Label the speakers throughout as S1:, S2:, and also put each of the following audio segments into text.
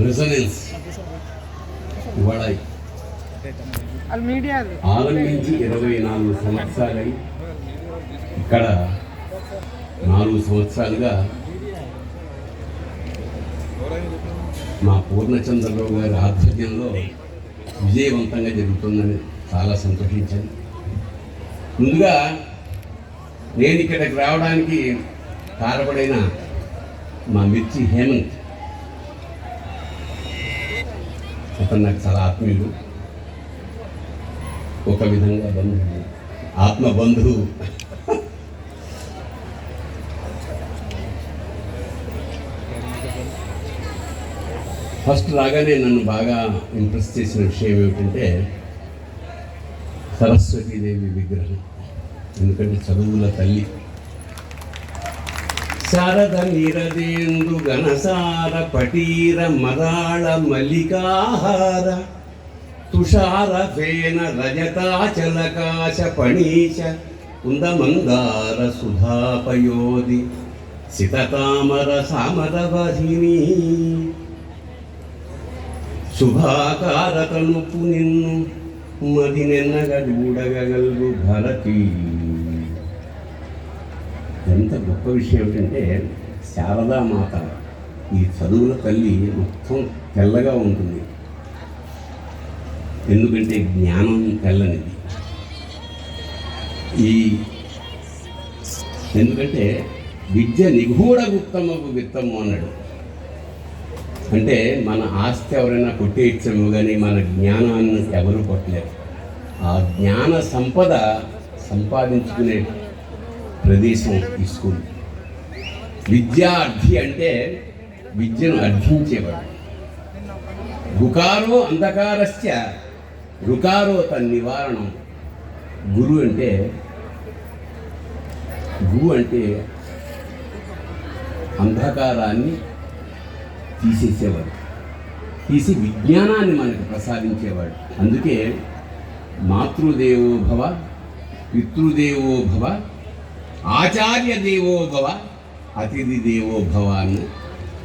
S1: Resonance ఇవాళ ఆరంభించి 24 సంవత్సరాలై ఇక్కడ 4 సంవత్సరాలుగా మా పూర్ణచంద్రరావు గారి ఆధ్వర్యంలో విజయవంతంగా జరుగుతుందని చాలా సంతోషించాను. ముందుగా నేను ఇక్కడికి రావడానికి కారణపడిన మా మిర్చి హేమంత్, అతను నాకు చాలా ఆత్మీయుడు, ఒక విధంగా బంధువు, ఆత్మ బంధువు. ఫస్ట్ రాగానే నన్ను బాగా ఇంప్రెస్ చేసిన విషయం ఏమిటంటే సరస్వతీదేవి విగ్రహం. ఎందుకంటే చదువుల తల్లి. శారద నీరదేందు ఘనసార పటీర మరాళ మల్లికాహార తుషార ఫేన రజతాచలకాశ పణీశ కుందమందార సుధాపయోధి సితతామర సామరవహిని శుభాకారతనుపు నిన్ను మదినెన్నగూడగల్గు భారతీ. ఎంత గొప్ప విషయం ఏమిటంటే శారదామాత ఈ చదువుల తల్లి మొత్తం తెల్లగా ఉంటుంది. ఎందుకంటే జ్ఞానం తెల్లనిది. ఎందుకంటే విద్య నిగూఢ గుప్తమకు విత్తము అన్నాడు. అంటే మన ఆస్తి ఎవరైనా కొట్టేయచ్చేమో కానీ మన జ్ఞానాన్ని ఎవరు కొట్టలేరు. ఆ జ్ఞాన సంపద సంపాదించుకునే ప్రదేశం ఈ స్కూల్. విద్యార్థి అంటే విద్యను అర్థించేవాడు. గుకారో అంధకారస్య రుకారో తన్నివారణం. గురు అంటే అంధకారాన్ని తీసేసేవాడు, తీసి విజ్ఞానాన్ని మనకు ప్రసాదించేవాడు. అందుకే మాతృదేవో భవ, పితృదేవో భవ, ఆచార్య దేవో భవ, అతిథి దేవో భవ అన్న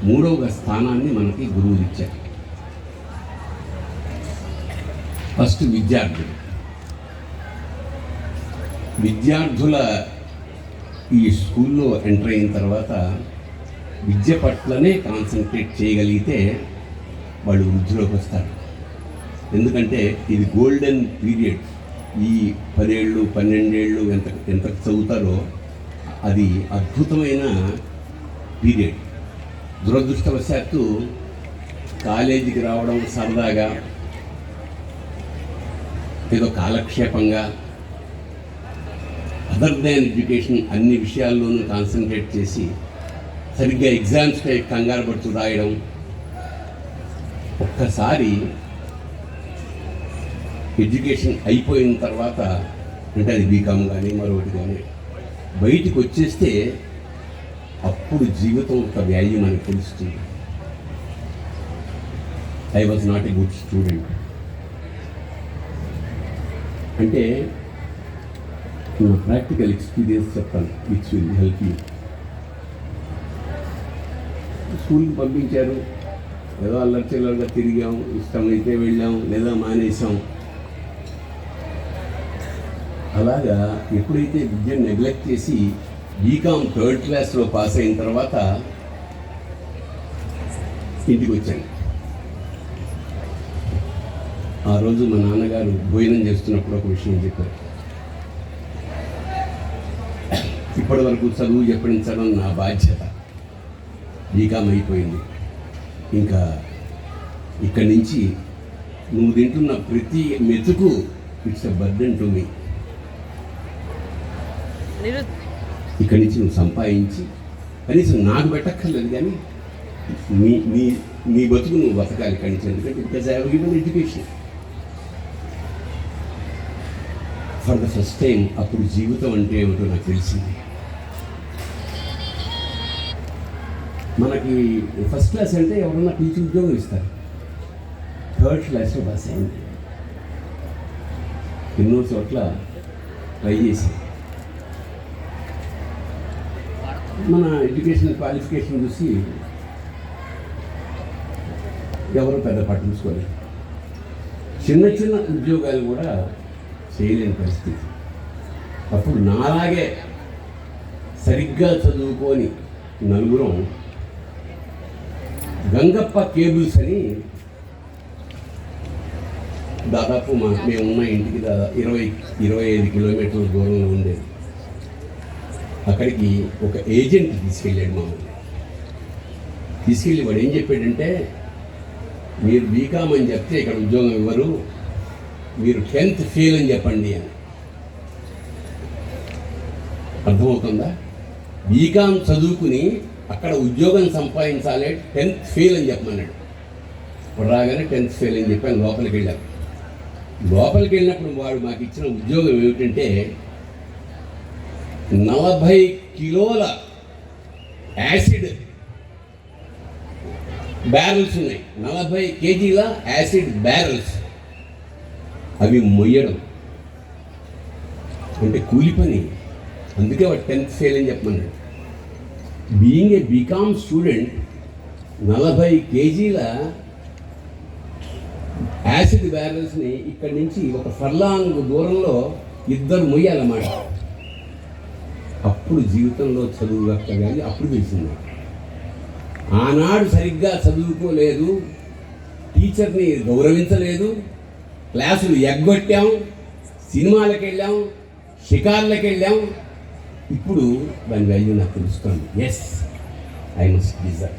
S1: 3వ స్థానాన్ని మనకి గురువులు ఇచ్చారు. ఫస్ట్ విద్యార్థుల ఈ స్కూల్లో ఎంటర్ అయిన తర్వాత విద్య పట్లనే కాన్సన్ట్రేట్ చేయగలిగితే వాళ్ళు వృద్ధిలోకి వస్తారు. ఎందుకంటే ఇది గోల్డెన్ పీరియడ్. ఈ 10 ఏళ్ళు 12 ఏళ్ళు ఎంత చదువుతారో అది అద్భుతమైన పీరియడ్. దురదృష్టవశాత్తు కాలేజీకి రావడం సరదాగా, ఏదో కాలక్షేపంగా, అదర్ దాన్ ఎడ్యుకేషన్ అన్ని విషయాల్లోనూ కాన్సన్ట్రేట్ చేసి సరిగ్గా ఎగ్జామ్స్కి కంగారు పడుతూ రాయడం. ఒక్కసారి ఎడ్యుకేషన్ అయిపోయిన తర్వాత, అంటే అది బీకామ్ కానీ మరొకటి కానీ, బయటికి వచ్చేస్తే అప్పుడు జీవితం ఒక వాల్యూ మనకు తెలుస్తుంది. I was not a good student అంటే నా ప్రాక్టికల్ ఎక్స్పీరియన్స్ చెప్తాను, విచ్ విల్ హెల్ప్ యూ. స్కూల్కి పంపించారు, ఏదో అల్లర్చిల్లరగా తిరిగాం, ఇష్టమైతే వెళ్ళాం లేదా మానేసాం. అలాగా ఎప్పుడైతే విద్యను నెగ్లెక్ట్ చేసి బీకామ్ 3rd క్లాస్లో పాస్ అయిన తర్వాత ఇంటికి వచ్చాను. ఆ రోజు మా నాన్నగారు భోజనం చేస్తున్నప్పుడు ఒక విషయం చెప్పారు. ఇప్పటి వరకు చదువు చెప్పించడం నా బాధ్యత, బీకామ్ అయిపోయింది, ఇంకా ఇక్కడి నుంచి నువ్వు తింటున్న ప్రతి మెతుకు it's a burden to me. ఇక్కడి నుంచి నువ్వు సంపాదించి కనీసం నాకు పెట్టక్కర్లేదు కానీ నీ బతుకు నువ్వు బతకాలి ఇక్కడి నుంచి. ఎందుకంటే because I have given education for the first time. అప్పుడు జీవితం అంటే ఏమిటో నాకు తెలిసింది. మనకి ఫస్ట్ క్లాస్ అంటే ఎవరన్నా టీచింగ్ ఉద్యోగం ఇస్తారు. 3rd క్లాస్లో పాస్ అయింది. ఎన్నో చోట్ల ట్రై చేసి మన ఎడ్యుకేషన్ క్వాలిఫికేషన్ చూసి ఎవరు పెద్ద పట్టించుకోలేదు. చిన్న చిన్న ఉద్యోగాలు కూడా చేయలేని పరిస్థితి. అప్పుడు నాలాగే సరిగ్గా చదువుకొని నలుగురం గంగప్ప కేబుల్స్ అని దాదాపు మేమున్న ఇంటికి 25 కిలోమీటర్ల దూరంలో ఉండేది. అక్కడికి ఒక ఏజెంట్ తీసుకెళ్ళాడు మమ్మల్ని. తీసుకెళ్ళి వాడు ఏం చెప్పాడంటే, మీరు బీకామ్ అని చెప్తే ఇక్కడ ఉద్యోగం ఇవ్వరు, మీరు 10th ఫెయిల్ అని చెప్పండి అని. అర్థమవుతుందా? బీకామ్ చదువుకుని అక్కడ ఉద్యోగం సంపాదించాలి, 10th ఫెయిల్ అని చెప్పమన్నాడు. ఇప్పుడు రాగానే 10th ఫెయిల్ అని చెప్పాను. లోపలికి వెళ్ళాను. లోపలికి వెళ్ళినప్పుడు వాడు మాకు ఇచ్చిన ఉద్యోగం ఏమిటంటే 40 కిలోల యాసిడ్ బ్యారల్స్ ఉన్నాయి, 40 కేజీల యాసిడ్ బ్యారల్స్, అవి మొయ్యడం అంటే కూలి పని. అందుకే వాడు 10th ఫెయిల్ అని చెప్పమన్నాడు. బీయింగ్ ఏ బీకామ్ స్టూడెంట్ 40 కేజీల యాసిడ్ బ్యారల్స్ని ఇక్కడి నుంచి ఒక ఫర్లాంగ్ దూరంలో ఇద్దరు మొయ్యాలన్నమాట. అప్పుడు జీవితంలో చదువు కానీ అప్పుడు తెలిసింది. ఆనాడు సరిగ్గా చదువుకోలేదు, టీచర్ని గౌరవించలేదు, క్లాసులు ఎగ్గొట్టాం, సినిమాలకు వెళ్ళాం, షికార్లకు వెళ్ళాం. ఇప్పుడు దాని వాల్యూ నాకు తెలుస్తుంది. Yes, I must deserve.